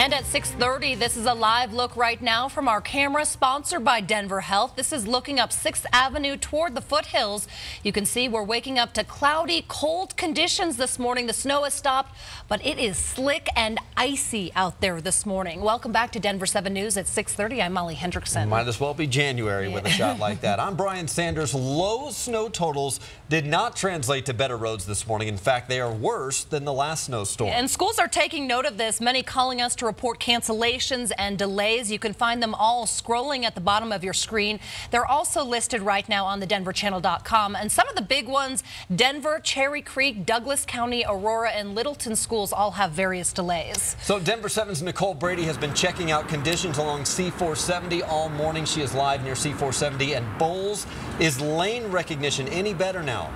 And at 6:30, this is a live look right now from our camera, sponsored by Denver Health. This is looking up 6th Avenue toward the foothills. You can see we're waking up to cloudy, cold conditions this morning. The snow has stopped, but it is slick and icy out there this morning. Welcome back to Denver 7 News at 6:30. I'm Molly Hendrickson. Might as well be January with a shot like that. I'm Brian Sanders. Low snow totals did not translate to better roads this morning. In fact, they are worse than the last snowstorm. And schools are taking note of this. Many calling us to report cancellations and delays. You can find them all scrolling at the bottom of your screen. They're also listed right now on the denverchannel.com. And some of the big ones, Denver, Cherry Creek, Douglas County, Aurora, and Littleton schools all have various delays. So Denver 7's Nicole Brady has been checking out conditions along C470 all morning. She is live near C470 and Bowles. Is lane recognition any better now?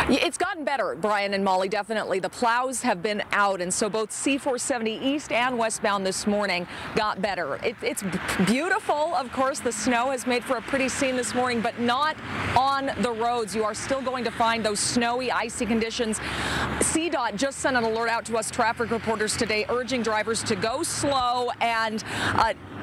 It's gotten better, Brian and Molly, definitely. The plows have been out, and so both C470 east and westbound this morning got better. It's beautiful, of course. The snow has made for a pretty scene this morning, but not on the roads. You are still going to find those snowy, icy conditions. CDOT just sent an alert out to us traffic reporters today, urging drivers to go slow and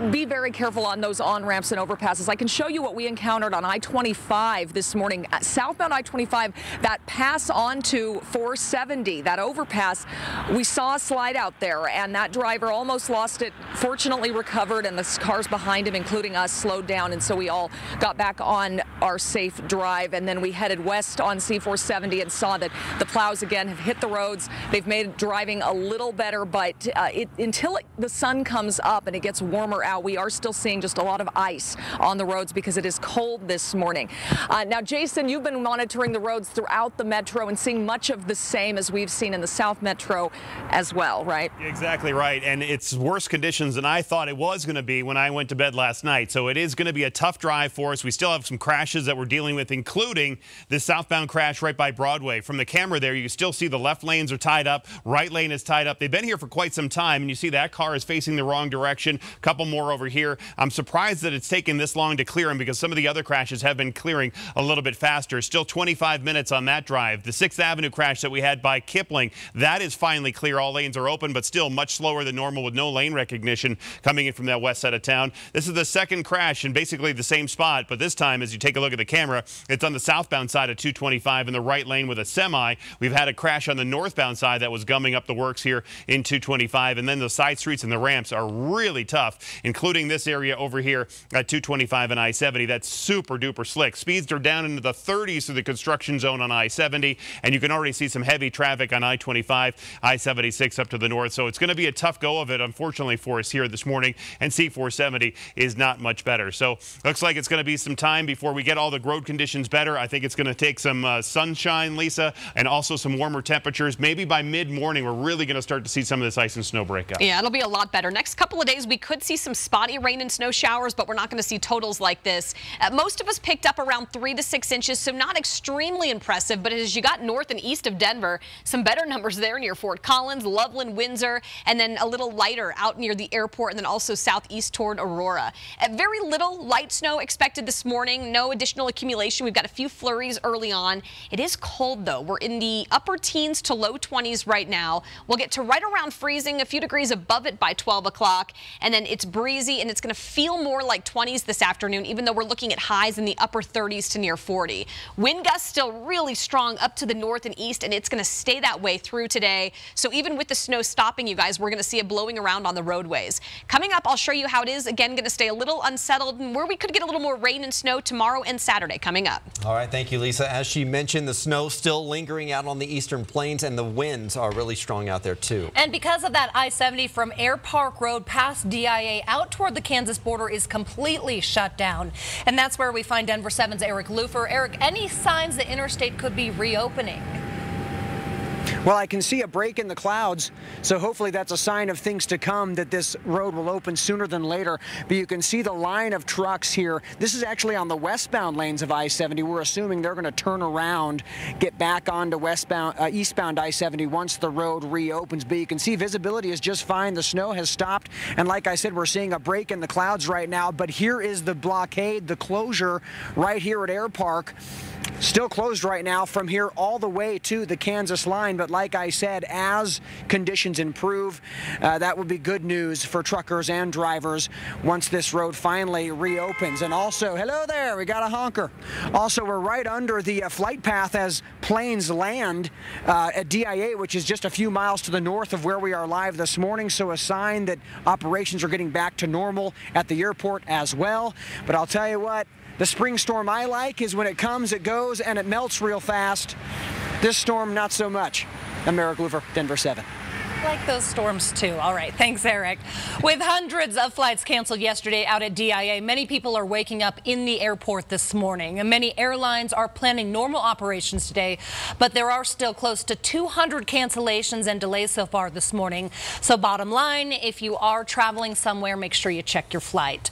be very careful on those on-ramps and overpasses. I can show you what we encountered on I-25 this morning. Southbound I-25, that pass on to 470, that overpass, we saw a slide out there, and that driver almost lost it, fortunately recovered, and the cars behind him, including us, slowed down, and so we all got back on our safe drive. And then we headed west on C470 and saw that the plows again have hit the roads. They've made driving a little better, but until the sun comes up and it gets warmer out, we are still seeing just a lot of ice on the roads because it is cold this morning. Now, Jason, you've been monitoring the roads throughout the metro and seeing much of the same as we've seen in the South Metro as well, right? Exactly right. And it's worse conditions than I thought it was going to be when I went to bed last night. So it is going to be a tough drive for us. We still have some crashes that we're dealing with, including this southbound crash right by Broadway. From the camera there, you still see the left lanes are tied up. Right lane is tied up. They've been here for quite some time, and you see that car is facing the wrong direction. A couple more over here. I'm surprised that it's taken this long to clear them because some of the other crashes have been clearing a little bit faster. Still 25 minutes on that drive. The 6th Avenue crash that we had by Kipling, that is finally clear. All lanes are open, but still much slower than normal with no lane recognition coming in from that west side of town. This is the second crash in basically the same spot, but this time, as you take a look at the camera, it's on the southbound side of 225 in the right lane with a semi. We've had a crash on the northbound side that was gumming up the works here in 225, and then the side streets and the ramps are really tough, including this area over here at 225 and I-70. That's super duper slick. Speeds are down into the 30s through the construction zone on I-70, and you can already see some heavy traffic on I-25, I-76 up to the north. So it's going to be a tough go of it, unfortunately, for us here this morning, and C-470 is not much better. So looks like it's going to be some time before we get all the road conditions better. I think it's going to take some sunshine, Lisa, and also some warmer temperatures. Maybe by mid-morning, we're really going to start to see some of this ice and snow break up. Yeah, it'll be a lot better. Next couple of days, we could see some spotty rain and snow showers, but we're not going to see totals like this. Most of us picked up around 3 to 6 inches, so not extremely impressive, but as you got north and east of Denver, some better numbers there near Fort Collins, Loveland, Windsor, and then a little lighter out near the airport, and then also southeast toward Aurora. Very little light snow expected this morning. No additional accumulation. We've got a few flurries early on. It is cold, though. We're in the upper teens to low 20s right now. We'll get to right around freezing, a few degrees above it by 12 o'clock, and then it's breezy, and it's going to feel more like 20s this afternoon, even though we're looking at highs in the upper 30s to near 40. Wind gusts still really strong up to the north and east, and it's going to stay that way through today. So even with the snow stopping, you guys, we're going to see it blowing around on the roadways. Coming up, I'll show you how it is, again, going to stay a little unsettled, and where we could get a little more rain and snow tomorrow and Saturday coming up. All right, thank you, Lisa. As she mentioned, the snow still lingering out on the eastern plains, and the winds are really strong out there, too. And because of that, I-70 from Air Park Road past DIA out toward the Kansas border is completely shut down. And that's where we find Denver 7's Eric Lufer. Eric, any signs the interstate could be reopening? Well, I can see a break in the clouds, so hopefully that's a sign of things to come, that this road will open sooner than later. But you can see the line of trucks here. This is actually on the westbound lanes of I-70. We're assuming they're going to turn around, get back onto eastbound I-70 once the road reopens. But you can see visibility is just fine. The snow has stopped, and like I said, we're seeing a break in the clouds right now. But here is the blockade, the closure right here at Air Park. Still closed right now from here all the way to the Kansas line, but But like I said, as conditions improve, that will be good news for truckers and drivers once this road finally reopens. And also, hello there, we got a honker. Also, we're right under the flight path as planes land at DIA, which is just a few miles to the north of where we are live this morning. So a sign that operations are getting back to normal at the airport as well. But I'll tell you what, the spring storm I like is when it comes, it goes, and it melts real fast. This storm, not so much. I'm Eric Louver, Denver 7. I like those storms too. All right, thanks, Eric. With hundreds of flights canceled yesterday out at DIA, many people are waking up in the airport this morning. And many airlines are planning normal operations today, but there are still close to 200 cancellations and delays so far this morning. So bottom line, if you are traveling somewhere, make sure you check your flight.